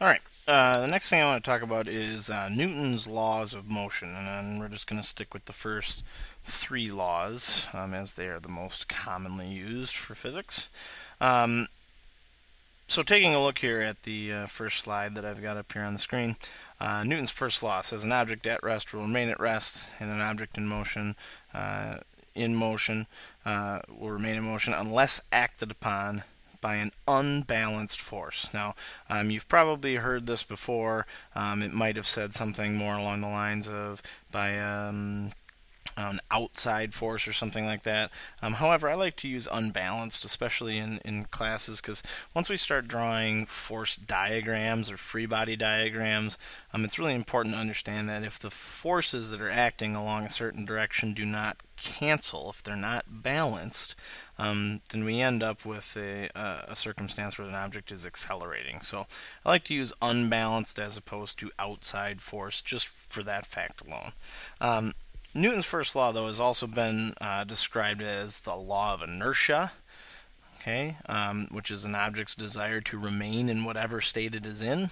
Alright, the next thing I want to talk about is Newton's laws of motion, and then we're just going to stick with the first three laws as they are the most commonly used for physics. Um, so taking a look here at the first slide that I've got up here on the screen, Newton's first law says an object at rest will remain at rest, and an object uh, in motion will remain in motion unless acted upon by an unbalanced force. Now, you've probably heard this before. It might have said something more along the lines of by an outside force or something like that. However, I like to use unbalanced, especially in classes, because once we start drawing force diagrams or free body diagrams, it's really important to understand that if the forces that are acting along a certain direction do not cancel, if they're not balanced, then we end up with a circumstance where an object is accelerating. So I like to use unbalanced as opposed to outside force, just for that fact alone. Newton's first law, though, has also been described as the law of inertia, okay, which is an object's desire to remain in whatever state it is in,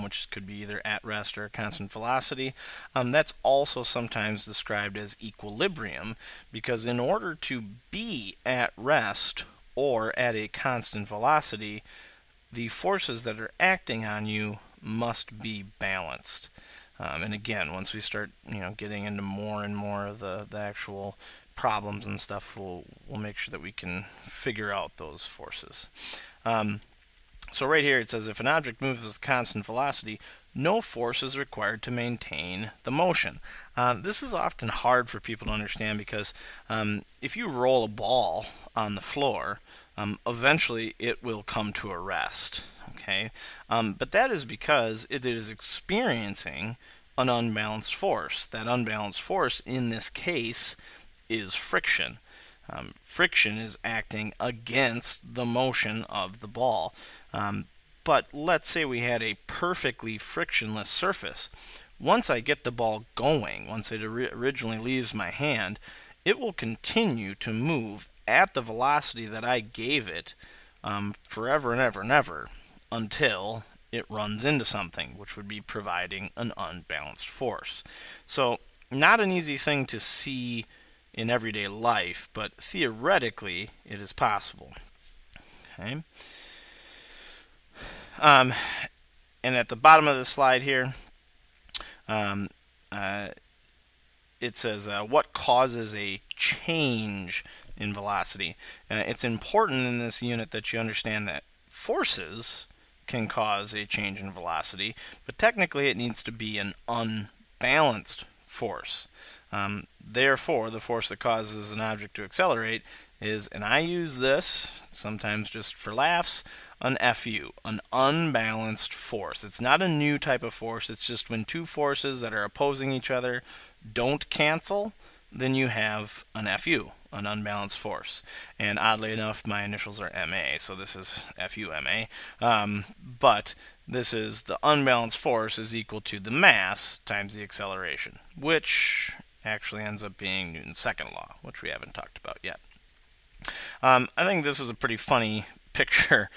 which could be either at rest or a constant velocity. That's also sometimes described as equilibrium, because in order to be at rest or at a constant velocity, the forces that are acting on you must be balanced. And again, once we start, getting into more and more of the actual problems and stuff, we'll make sure that we can figure out those forces. So right here it says if an object moves with constant velocity, no force is required to maintain the motion. This is often hard for people to understand because if you roll a ball on the floor, eventually it will come to a rest. Okay, but that is because it is experiencing an unbalanced force. That unbalanced force in this case is friction. Friction is acting against the motion of the ball. But let's say we had a perfectly frictionless surface. Once I get the ball going, once it originally leaves my hand, it will continue to move at the velocity that I gave it forever and ever and ever until it runs into something, which would be providing an unbalanced force. So, not an easy thing to see in everyday life, but theoretically it is possible. Okay. And at the bottom of the slide here, it says what causes a change in velocity. It's important in this unit that you understand that forces can cause a change in velocity, but technically it needs to be an unbalanced force. Therefore, the force that causes an object to accelerate is, and I use this sometimes just for laughs, an FU, an unbalanced force. It's not a new type of force, it's just when two forces that are opposing each other don't cancel, then you have an FU, an unbalanced force. And oddly enough, my initials are MA, so this is FUMA. But this is the unbalanced force is equal to the mass times the acceleration, which actually ends up being Newton's second law, which we haven't talked about yet. I think this is a pretty funny picture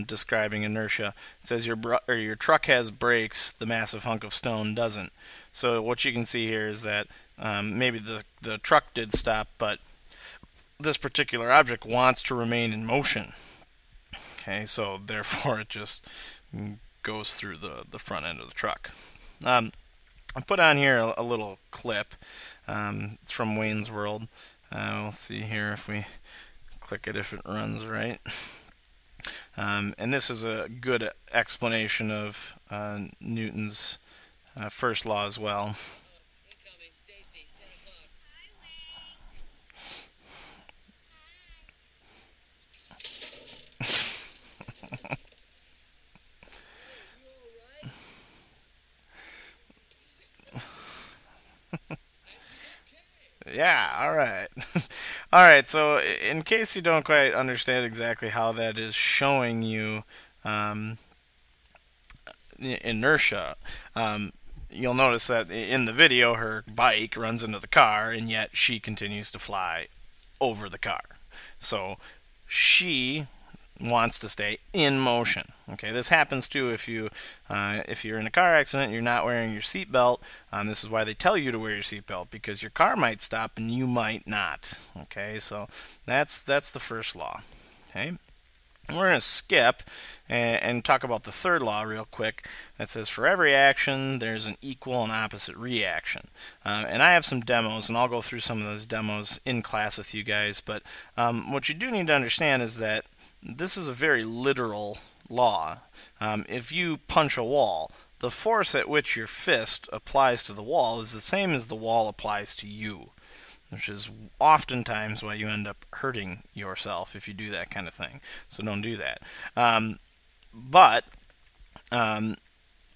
describing inertia. It says your truck has brakes, the massive hunk of stone doesn't. So what you can see here is that maybe the truck did stop, but this particular object wants to remain in motion. Okay, so therefore it just goes through the front end of the truck. I put on here a little clip. It's from Wayne's World. We'll see here if we click it if it runs right. And this is a good explanation of Newton's first law as well. Yeah, alright. Alright, so in case you don't quite understand exactly how that is showing you inertia, you'll notice that in the video her bike runs into the car and yet she continues to fly over the car. So she, wants to stay in motion. Okay, this happens too if you're in a car accident, you're not wearing your seatbelt. This is why they tell you to wear your seatbelt, because your car might stop and you might not. Okay, so that's the first law. Okay. We're going to skip and talk about the third law real quick. That says for every action, there's an equal and opposite reaction. And I have some demos, and I'll go through some of those demos in class with you guys. But what you do need to understand is that this is a very literal law. If you punch a wall, the force at which your fist applies to the wall is the same as the wall applies to you, which is oftentimes why you end up hurting yourself if you do that kind of thing. So don't do that. But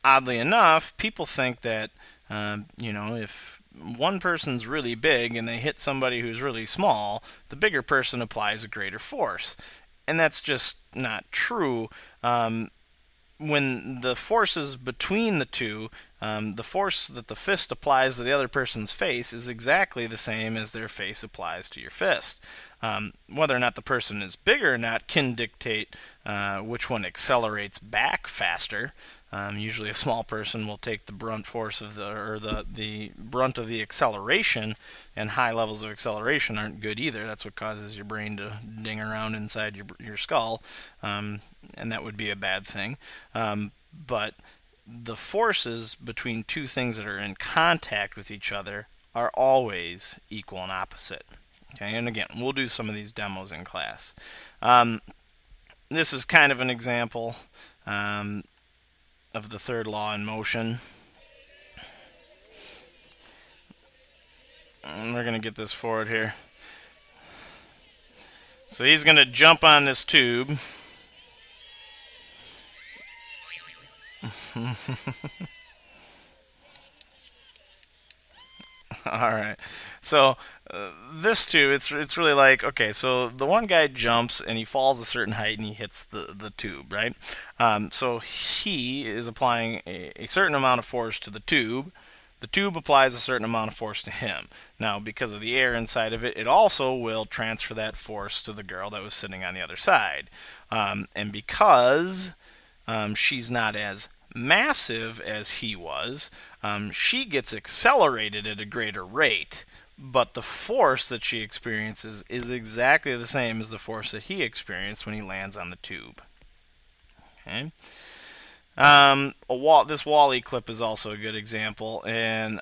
oddly enough, people think that if one person's really big and they hit somebody who's really small, the bigger person applies a greater force. And that's just not true. When the forces between the two, the force that the fist applies to the other person's face is exactly the same as their face applies to your fist. Whether or not the person is bigger or not can dictate which one accelerates back faster. Usually a small person will take the brunt force of the brunt of the acceleration, and high levels of acceleration aren't good either. That's what causes your brain to ding around inside your skull, and that would be a bad thing. But the forces between two things that are in contact with each other are always equal and opposite. Okay, and again, we'll do some of these demos in class. This is kind of an example of the third law in motion. And we're going to get this forward here. So he's going to jump on this tube. Alright, so this tube, it's really like, okay, so the one guy jumps and he falls a certain height and he hits the tube, right? So he is applying a certain amount of force to the tube. The tube applies a certain amount of force to him. Now, because of the air inside of it, it also will transfer that force to the girl that was sitting on the other side. And because she's not as massive as he was, she gets accelerated at a greater rate, but the force that she experiences is exactly the same as the force that he experienced when he lands on the tube. Okay. This WALL-E clip is also a good example, and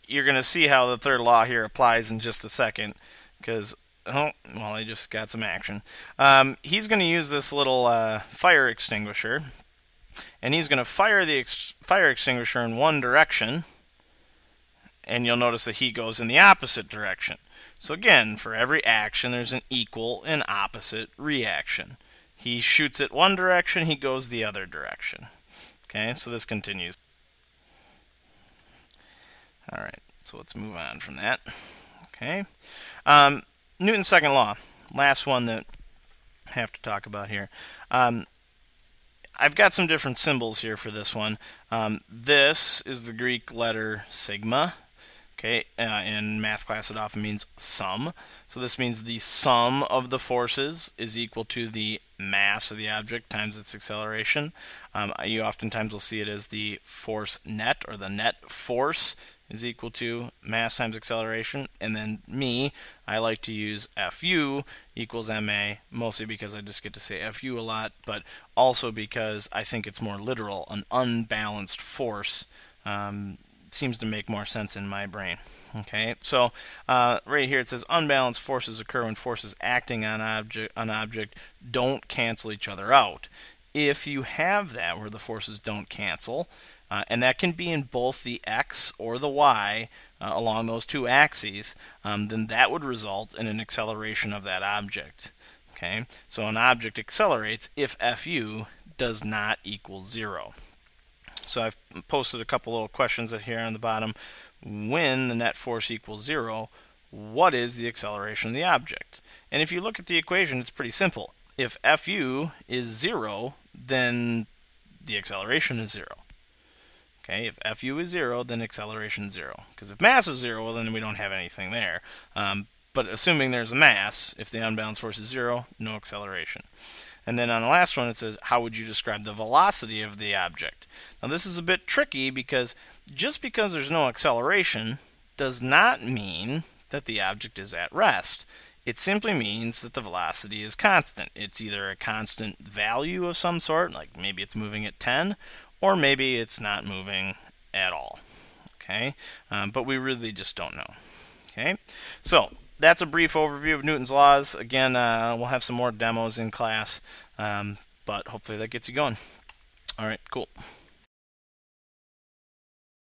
you're going to see how the third law here applies in just a second, because, well, he just got some action. He's going to use this little fire extinguisher, and he's going to fire the fire extinguisher in one direction, and you'll notice that he goes in the opposite direction. So again, for every action, there's an equal and opposite reaction. He shoots it one direction, he goes the other direction. Okay, so this continues. Alright, so let's move on from that. Okay. Newton's second law, last one that I have to talk about here. I've got some different symbols here for this one. This is the Greek letter sigma. Okay, in math class it often means sum. So this means the sum of the forces is equal to the mass of the object times its acceleration. You oftentimes will see it as the force net, or the net force is equal to mass times acceleration. And then I like to use Fu equals ma, mostly because I just get to say Fu a lot, but also because I think it's more literal. An unbalanced force seems to make more sense in my brain. Okay, so right here it says unbalanced forces occur when forces acting on an object don't cancel each other out. If you have that where the forces don't cancel, and that can be in both the x or the y along those two axes, then that would result in an acceleration of that object. Okay, so an object accelerates if Fu does not equal 0. So I've posted a couple little questions here on the bottom. When the net force equals 0, what is the acceleration of the object? And if you look at the equation, it's pretty simple. If Fu is 0, then the acceleration is 0. Okay, if Fu is 0, then acceleration is 0. Because if mass is 0, well, then we don't have anything there. But assuming there's a mass, if the unbalanced force is 0, no acceleration. And then on the last one, it says, how would you describe the velocity of the object? Now, this is a bit tricky because just because there's no acceleration does not mean that the object is at rest. It simply means that the velocity is constant. It's either a constant value of some sort, like maybe it's moving at 10, or maybe it's not moving at all. Okay, but we really just don't know. Okay, so that's a brief overview of Newton's laws. Again, we'll have some more demos in class, but hopefully that gets you going. All right, cool.